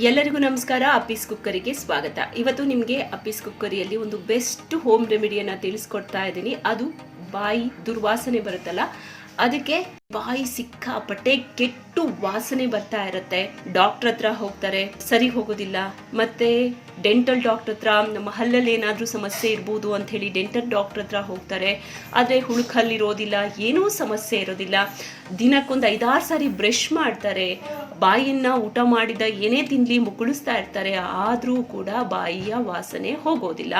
ಎಲ್ಲರಿಗೂ ನಮಸ್ಕಾರ. ಅಪ್ಪೀಸ್ ಕುಕ್ಕರಿಗೆ ಸ್ವಾಗತ. ಇವತ್ತು ನಿಮಗೆ ಅಪ್ಪೀಸ್ ಕುಕ್ಕರಿಯಲ್ಲಿ ಒಂದು ಬೆಸ್ಟ್ ಹೋಮ್ ರೆಮಿಡಿಯನ್ನು ತಿಳಿಸ್ಕೊಡ್ತಾ ಇದ್ದೀನಿ. ಅದು ಬಾಯಿ ದುರ್ವಾಸನೆ ಬರುತ್ತಲ್ಲ, ಅದಕ್ಕೆ ಬಾಯಿ ಸಿಕ್ಕಾಪಟ್ಟೆ ಕೆಟ್ಟು ವಾಸನೆ ಬರ್ತಾ ಇರುತ್ತೆ. ಡಾಕ್ಟರ್ ಹತ್ರ ಹೋಗ್ತಾರೆ, ಸರಿ ಹೋಗೋದಿಲ್ಲ. ಮತ್ತೆ ಡೆಂಟಲ್ ಡಾಕ್ಟರ್ ಹತ್ರ ನಮ್ಮ ಹಲ್ಲಲ್ಲಿ ಏನಾದರೂ ಸಮಸ್ಯೆ ಇರ್ಬೋದು ಅಂತ ಹೇಳಿ ಡೆಂಟಲ್ ಡಾಕ್ಟರ್ ಹತ್ರ ಹೋಗ್ತಾರೆ. ಆದರೆ ಹುಳುಕಲ್ಲಿರೋದಿಲ್ಲ, ಏನೂ ಸಮಸ್ಯೆ ಇರೋದಿಲ್ಲ. ದಿನಕ್ಕೊಂದು 5-6 ಸಾರಿ ಬ್ರಷ್ ಮಾಡ್ತಾರೆ. ಬಾಯಿನ ಊಟ ಮಾಡಿದ ಏನೇ ತಿನ್ಲಿ ಮುಕ್ಕಳಿಸ್ತಾ ಇರ್ತಾರೆ, ಆದರೂ ಕೂಡ ಬಾಯಿಯ ವಾಸನೆ ಹೋಗೋದಿಲ್ಲ,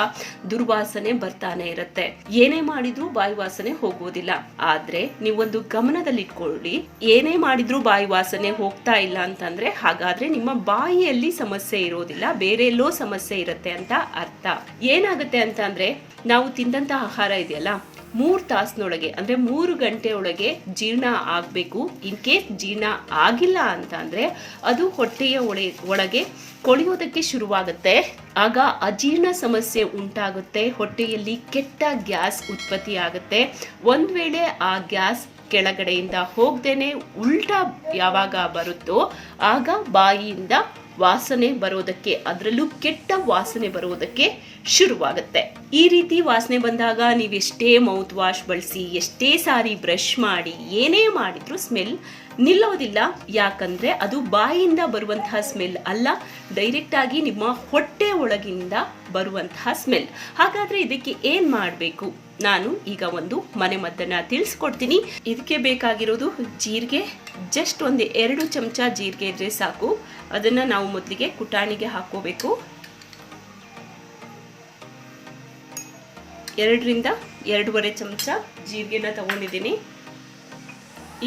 ದುರ್ವಾಸನೆ ಬರ್ತಾನೆ ಇರುತ್ತೆ. ಏನೇ ಮಾಡಿದ್ರೂ ಬಾಯಿ ವಾಸನೆ ಹೋಗೋದಿಲ್ಲ. ಆದ್ರೆ ನೀವೊಂದು ಗಮನದಲ್ಲಿಟ್ಕೊಳ್ಳಿ, ಏನೇ ಮಾಡಿದ್ರೂ ಬಾಯಿ ವಾಸನೆ ಹೋಗ್ತಾ ಇಲ್ಲ ಅಂತಂದ್ರೆ ಹಾಗಾದ್ರೆ ನಿಮ್ಮ ಬಾಯಿಯಲ್ಲಿ ಸಮಸ್ಯೆ ಇರೋದಿಲ್ಲ, ಬೇರೆ ಎಲ್ಲೋ ಸಮಸ್ಯೆ ಇರುತ್ತೆ ಅಂತ ಅರ್ಥ. ಏನಾಗುತ್ತೆ ಅಂತ ಅಂದ್ರೆ, ನಾವು ತಿಂದಂತ ಆಹಾರ ಇದೆಯಲ್ಲ, 3 ತಾಸಿನೊಳಗೆ ಅಂದ್ರೆ 3 ಗಂಟೆ ಒಳಗೆ ಜೀರ್ಣ ಆಗಬೇಕು. ಇನ್ ಕೇಸ್ ಜೀರ್ಣ ಆಗಿಲ್ಲ ಅಂತ ಅಂದ್ರೆ ಅದು ಹೊಟ್ಟೆಯ ಒಳಗೆ ಕೊಳೆಯೋದಕ್ಕೆ ಶುರುವಾಗುತ್ತೆ. ಆಗ ಅಜೀರ್ಣ ಸಮಸ್ಯೆ ಉಂಟಾಗುತ್ತೆ, ಹೊಟ್ಟೆಯಲ್ಲಿ ಕೆಟ್ಟ ಗ್ಯಾಸ್ ಉತ್ಪತ್ತಿ ಆಗುತ್ತೆ. ಒಂದ್ ವೇಳೆ ಆ ಗ್ಯಾಸ್ ಕೆಳಗಡೆಯಿಂದ ಹೋಗ್ದೇನೆ ಉಲ್ಟಾ ಯಾವಾಗ ಬರುತ್ತೋ ಆಗ ಬಾಯಿಯಿಂದ ವಾಸನೆ ಬರೋದಕ್ಕೆ, ಅದರಲ್ಲೂ ಕೆಟ್ಟ ವಾಸನೆ ಬರೋದಕ್ಕೆ ಶುರುವಾಗುತ್ತೆ. ಈ ರೀತಿ ವಾಸನೆ ಬಂದಾಗ ನೀವೆಷ್ಟೇ ಮೌತ್ ವಾಶ್ ಬಳಸಿ, ಎಷ್ಟೇ ಸಾರಿ ಬ್ರಷ್ ಮಾಡಿ, ಏನೇ ಮಾಡಿದ್ರೂ ಸ್ಮೆಲ್ ನಿಲ್ಲೋದಿಲ್ಲ. ಯಾಕಂದ್ರೆ ಅದು ಬಾಯಿಯಿಂದ ಬರುವಂತಹ ಸ್ಮೆಲ್ ಅಲ್ಲ, ಡೈರೆಕ್ಟ್ ಆಗಿ ನಿಮ್ಮ ಹೊಟ್ಟೆ ಒಳಗಿಂದ ಬರುವಂತಹ ಸ್ಮೆಲ್. ಹಾಗಾದ್ರೆ ಇದಕ್ಕೆ ಏನ್ ಮಾಡಬೇಕು? ನಾನು ಈಗ ಒಂದು ಮನೆ ಮದ್ದನ್ನ ತಿಳಿಸ್ಕೊಡ್ತೀನಿ. ಇದಕ್ಕೆ ಬೇಕಾಗಿರೋದು ಜೀರಿಗೆ. ಜಸ್ಟ್ 2 ಚಮಚ ಜೀರಿಗೆ ಇದ್ರೆ ಸಾಕು. ಅದನ್ನ ನಾವು ಮೊದಲಿಗೆ ಕುಟಾಣಿಗೆ ಹಾಕೋಬೇಕು. 2 ರಿಂದ 2.5 ಚಮಚ ಜೀರಿಗೆನ ತಗೊಂಡಿದ್ದೀನಿ.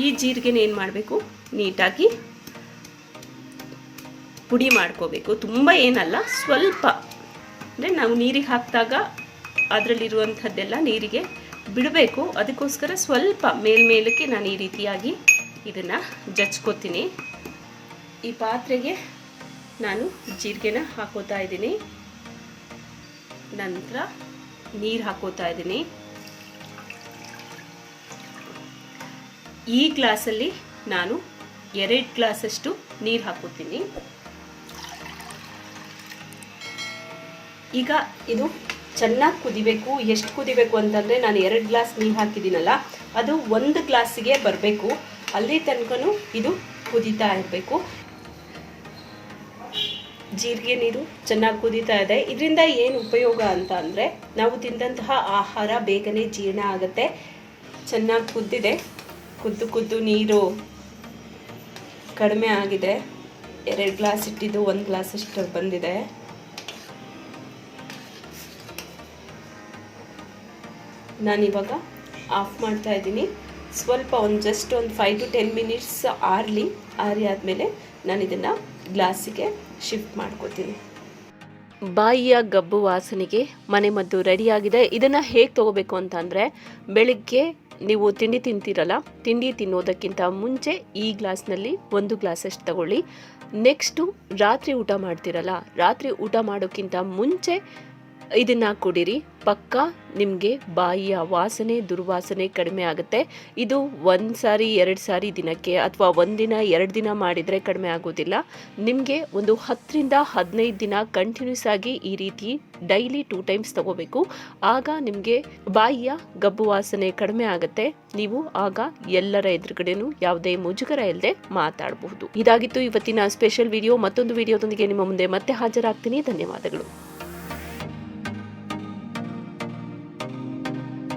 ಈ ಜೀರಿಗೆನ ಏನು ಮಾಡಬೇಕು, ನೀಟಾಗಿ ಪುಡಿ ಮಾಡ್ಕೋಬೇಕು. ತುಂಬ ಏನಲ್ಲ, ಸ್ವಲ್ಪ ಅಂದರೆ ನಾವು ನೀರಿಗೆ ಹಾಕಿದಾಗ ಅದರಲ್ಲಿರುವಂಥದ್ದೆಲ್ಲ ನೀರಿಗೆ ಬಿಡಬೇಕು. ಅದಕ್ಕೋಸ್ಕರ ಸ್ವಲ್ಪ ಮೇಲ್ಮೇಲಕ್ಕೆ ನಾನು ಈ ರೀತಿಯಾಗಿ ಇದನ್ನು ಜಜ್ಕೋತೀನಿ. ಈ ಪಾತ್ರೆಗೆ ನಾನು ಜೀರಿಗೆನ ಹಾಕೋತಾ ಇದ್ದೀನಿ. ನಂತರ ನೀರು ಹಾಕೋತಾ ಇದ್ದೀನಿ. ಈ ಗ್ಲಾಸಲ್ಲಿ ನಾನು 2 ಗ್ಲಾಸಷ್ಟು ನೀರು ಹಾಕೋತೀನಿ. ಈಗ ಇದು ಚೆನ್ನಾಗಿ ಕುದಿಬೇಕು. ಎಷ್ಟು ಕುದಿಬೇಕು ಅಂತಂದರೆ, ನಾನು 2 ಗ್ಲಾಸ್ ನೀರು ಹಾಕಿದ್ದೀನಲ್ಲ, ಅದು 1 ಗ್ಲಾಸಿಗೆ ಬರಬೇಕು. ಅಲ್ಲಿ ತನಕನೂ ಇದು ಕುದೀತಾ ಇರಬೇಕು. ಜೀರಿಗೆ ನೀರು ಚೆನ್ನಾಗಿ ಕುದೀತಾ ಇದೆ. ಇದರಿಂದ ಏನು ಉಪಯೋಗ ಅಂತ ಅಂದರೆ, ನಾವು ತಿಂದಂತಹ ಆಹಾರ ಬೇಗನೆ ಜೀರ್ಣ ಆಗುತ್ತೆ. ಚೆನ್ನಾಗಿ ಕುದ್ದಿದೆ, ಕುದ್ದು ನೀರು ಕಡಿಮೆ ಆಗಿದೆ. 2 ಗ್ಲಾಸ್ ಇಟ್ಟಿದ್ದು 1 ಗ್ಲಾಸ್ ಅಷ್ಟು ಬಂದಿದೆ. ನಾನಿವಾಗ ಆಫ್ ಮಾಡ್ತಾ ಇದ್ದೀನಿ. ಸ್ವಲ್ಪ ಜಸ್ಟ್ 5 to 10 ಮಿನಿಟ್ಸ್ ಆರಿ ಆದಮೇಲೆ ನಾನು ಇದನ್ನು ಗ್ಲಾಸಿಗೆ ಶಿಫ್ಟ್ ಮಾಡ್ಕೋತೀನಿ. ಬಾಯಿಯ ಗಬ್ಬು ವಾಸನೆಗೆ ಮನೆಮದ್ದು ರೆಡಿಯಾಗಿದೆ. ಇದನ್ನು ಹೇಗೆ ತೊಗೋಬೇಕು ಅಂತಂದರೆ, ಬೆಳಗ್ಗೆ ನೀವು ತಿಂಡಿ ತಿಂತೀರಲ್ಲ, ತಿಂಡಿ ತಿನ್ನೋದಕ್ಕಿಂತ ಮುಂಚೆ ಈ ಗ್ಲಾಸ್ನಲ್ಲಿ 1 ಗ್ಲಾಸಷ್ಟು ತಗೊಳ್ಳಿ. ನೆಕ್ಸ್ಟು ರಾತ್ರಿ ಊಟ ಮಾಡ್ತೀರಲ್ಲ, ರಾತ್ರಿ ಊಟ ಮಾಡೋಕ್ಕಿಂತ ಮುಂಚೆ ಇದನ್ನು ಕುಡೀರಿ. ಪಕ್ಕ ನಿಮಗೆ ಬಾಯಿಯ ವಾಸನೆ ದುರ್ವಾಸನೆ ಕಡಿಮೆ ಆಗುತ್ತೆ. ಇದು 1 ಸಾರಿ 2 ಸಾರಿ ದಿನಕ್ಕೆ, ಅಥವಾ 1 ದಿನ 2 ದಿನ ಮಾಡಿದರೆ ಕಡಿಮೆ ಆಗೋದಿಲ್ಲ. ನಿಮಗೆ ಒಂದು 10 ರಿಂದ 15 ದಿನ ಕಂಟಿನ್ಯೂಸ್ ಆಗಿ ಈ ರೀತಿ ಡೈಲಿ 2 ಟೈಮ್ಸ್ ತಗೋಬೇಕು. ಆಗ ನಿಮಗೆ ಬಾಯಿಯ ಗಬ್ಬು ವಾಸನೆ ಕಡಿಮೆ ಆಗುತ್ತೆ. ನೀವು ಆಗ ಎಲ್ಲರ ಎದುರುಗಡೆನೂ ಯಾವುದೇ ಮುಜುಗರ ಇಲ್ಲದೆ ಮಾತಾಡಬಹುದು. ಇದಾಗಿತ್ತು ಇವತ್ತಿನ ಸ್ಪೆಷಲ್ ವಿಡಿಯೋ. ಮತ್ತೊಂದು ವಿಡಿಯೋದೊಂದಿಗೆ ನಿಮ್ಮ ಮುಂದೆ ಮತ್ತೆ ಹಾಜರಾಗ್ತೀನಿ. ಧನ್ಯವಾದಗಳು.